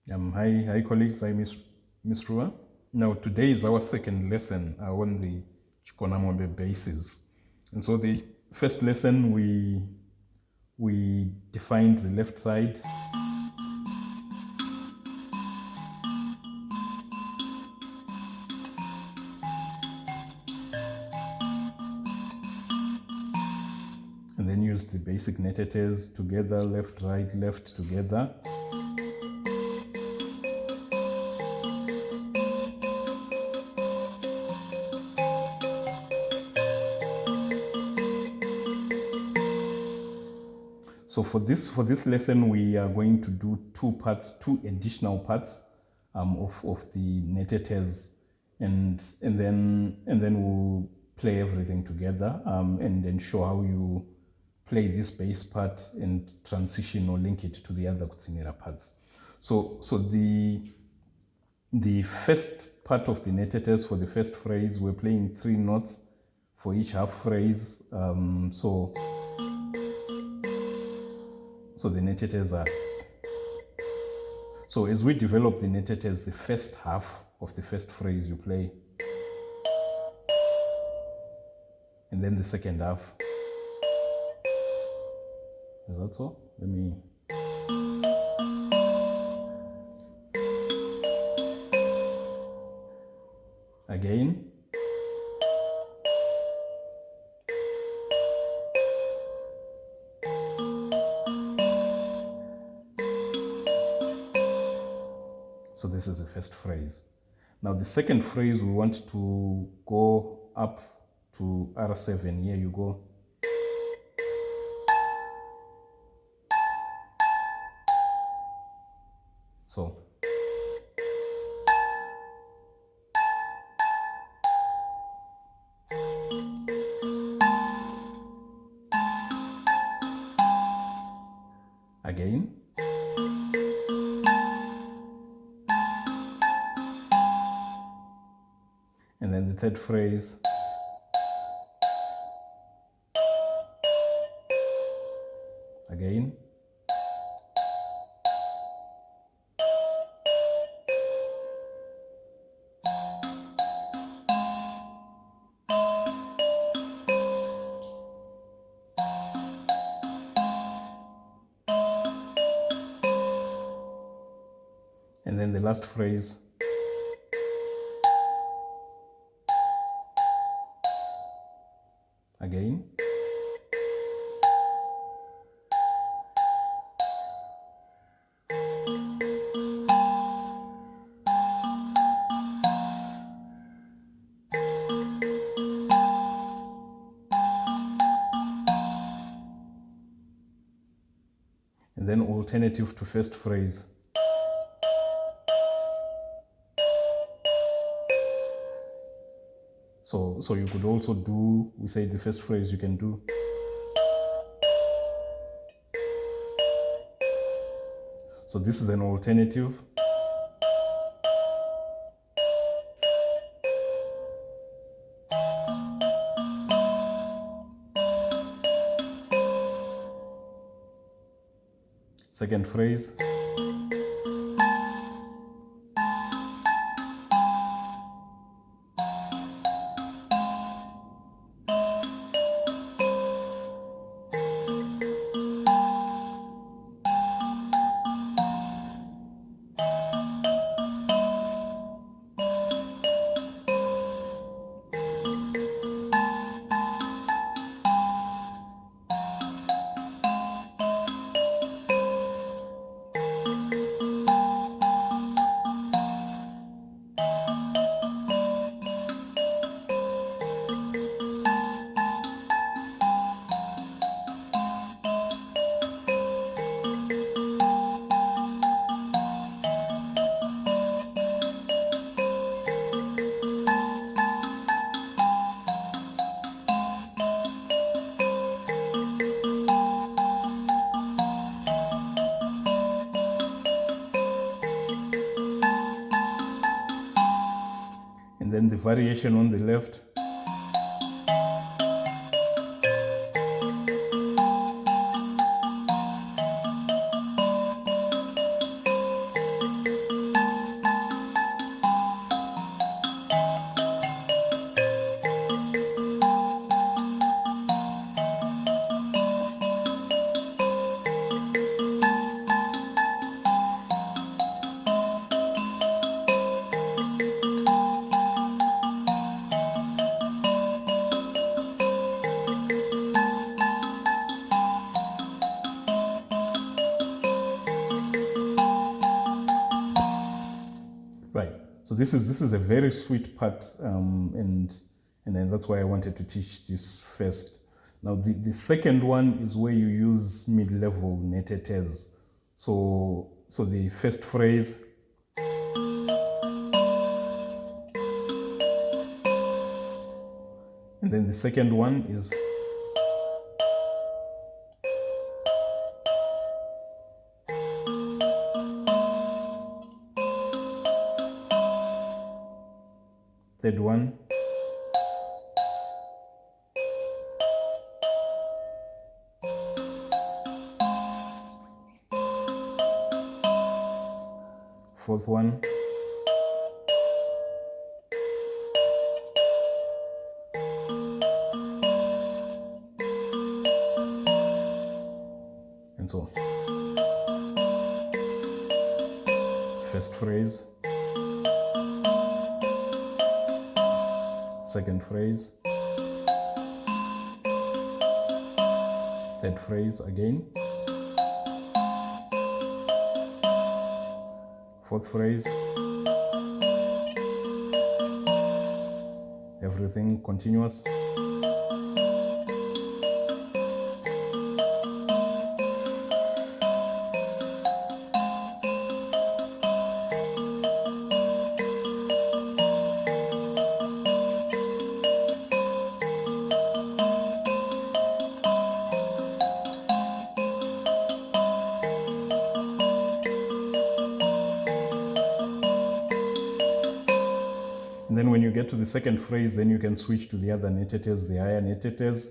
Hi colleagues. Hi, Miss Rua. Now, today is our second lesson on the Chikonamombe basis. And so the first lesson, we defined the left side. And then used the basic Nhetetes together, left, right, left, together. So for this lesson, we are going to do two additional parts of the Nhetetes, and then we'll play everything together and then show how you play this bass part and transition or link it to the other kutsinera parts. So the first part of the Nhetetes, for the first phrase, we're playing 3 notes for each half phrase. So the Nhetetes are. So as we develop the Nhetetes, the first half of the first phrase you play, and then the second half. Is that so? Let me. Again. So this is the first phrase. Now the second phrase, we want to go up to R7. Here you go. So. Again. And then the third phrase. Again. And then the last phrase. Again. And then alternative to first phrase. So you could also do, we say the first phrase you can do. So this is an alternative. Second phrase. And then the variation on the left. So this is a very sweet part, and then that's why I wanted to teach this first. Now the second one is where you use mid-level Nhetetes. So the first phrase, and then the second one is, third one, fourth one, and so on. First phrase, second phrase, third phrase again, fourth phrase, everything continuous. And then when you get to the second phrase, then you can switch to the other Nhetetes, the higher Nhetetes.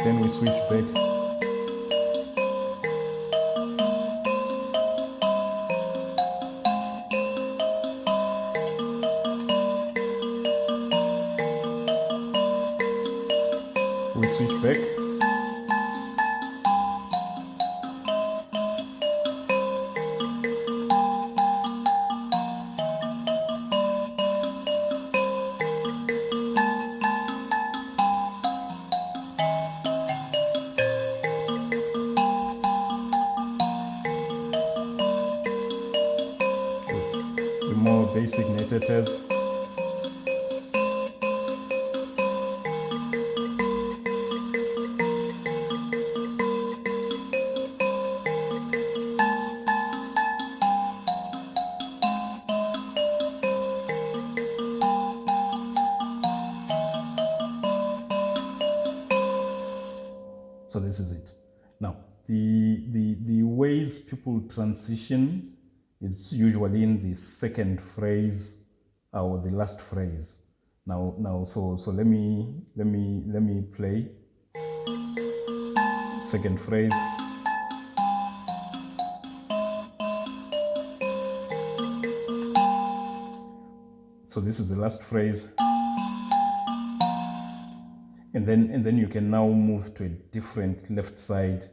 Then we switch back. We switch back. The more basic Nhetetes. So this is it. Now, the ways people transition, it's usually in the second phrase or the last phrase. Now, so let me play. Second phrase. So this is the last phrase. And then you can now move to a different left side.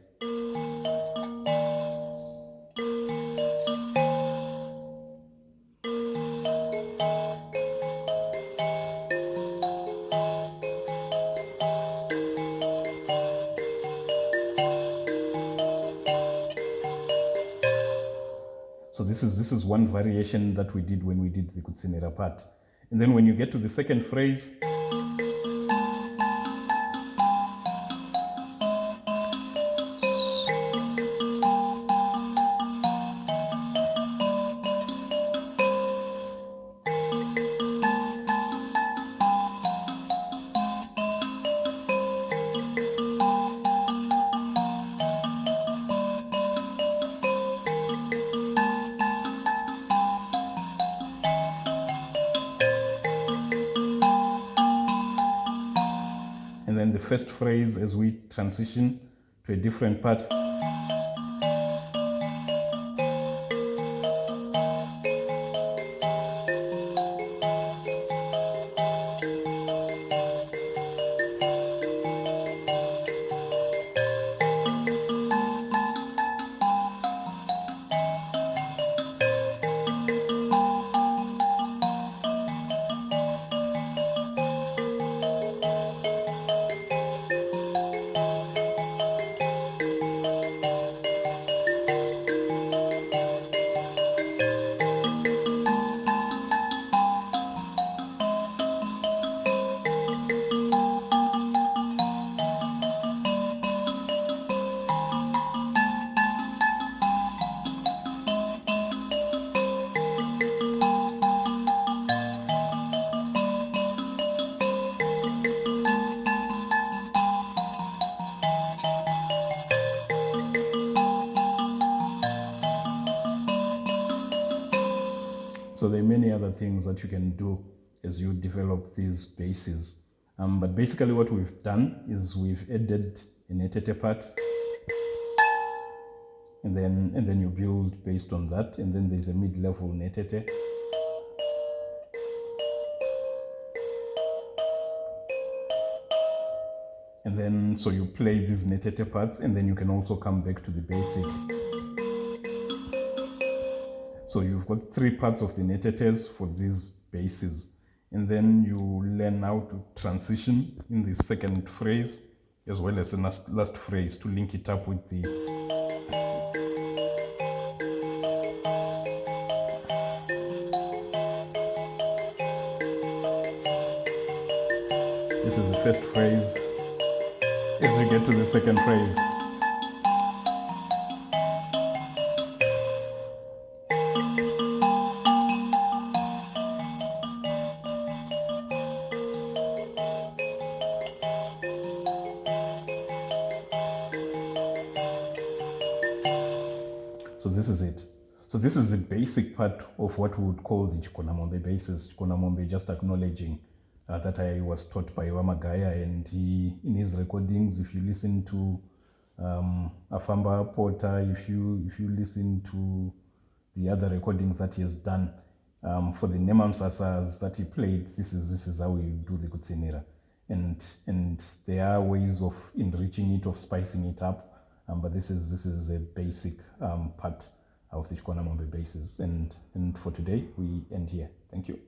So this is one variation that we did when we did the Kutsinera part. And then when you get to the second phrase, and then the first phrase as we transition to a different part. other things that you can do as you develop these bases. But basically what we've done is we've added a Nhetete part, and then you build based on that, and then there's a mid-level Nhetete. And then, so you play these Nhetete parts, and then you can also come back to the basic. So you've got 3 parts of the Nhetetes for these bases. And then you learn how to transition in the second phrase, as well as the last phrase, to link it up with the this is the first phrase. As we get to the second phrase, so this is it. So this is the basic part of what we would call the Chikonamombe basis. Chikonamombe, just acknowledging that I was taught by Wamagaya, and he, in his recordings, if you listen to Afamba Porter, if you listen to the other recordings that he has done for the Nhemamusasas that he played, this is how we do the Kutsinira. And there are ways of enriching it, of spicing it up, but this is a basic part of the Chikonamombe basis. And for today, we end here. Thank you.